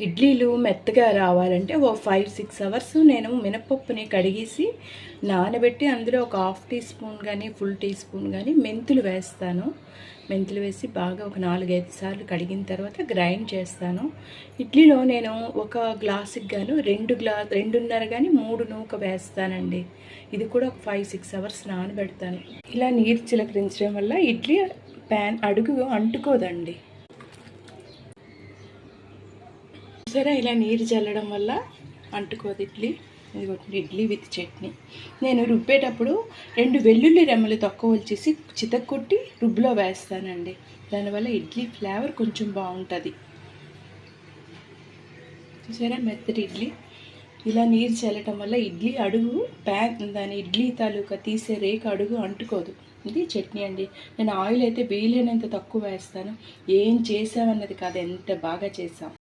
ఇడ్లీలు మెత్తగా రావాలంటే ఓ 5-6 అవర్స్ నేను మినపప్పుని కడిగేసి నానబెట్టి అందులో ఒక హాఫ్ టీ స్పూన్ కానీ ఫుల్ టీ స్పూన్ కానీ మెంతులు వేస్తాను. మెంతులు వేసి బాగా ఒక 4-5 సార్లు కడిగిన తర్వాత గ్రైండ్ చేస్తాను. ఇడ్లీలో నేను ఒక గ్లాసుకి గాను 2.5 కానీ 3 నూక వేస్తానండి. ఇది కూడా ఒక 5-6 అవర్స్ నానబెడతాను. ఇలా నీరు చిలకరించడం వల్ల ఇడ్లీ ప్యాన్ అడుగు అంటుకోదండి. సరే ఇలా నీరు చల్లడం వల్ల అంటుకోదు ఇడ్లీ. ఇడ్లీ విత్ చట్నీ. నేను రుబ్బేటప్పుడు 2 వెల్లుల్లి రెమ్మలు తక్కువ వచ్చేసి చితక్కొట్టి రుబ్బులో వేస్తానండి. దానివల్ల ఇడ్లీ ఫ్లేవర్ కొంచెం బాగుంటుంది. చూసారా మెత్తటి ఇడ్లీ. ఇలా నీరు చల్లటం వల్ల ఇడ్లీ అడుగు దాని ఇడ్లీ తాలూకా తీసే రేకు అడుగు అంటుకోదు. ఇది చట్నీ అండి. నేను ఆయిల్ అయితే వీలైనంత తక్కువ వేస్తాను. ఏం చేసామన్నది కాదు, ఎంత బాగా చేసాం.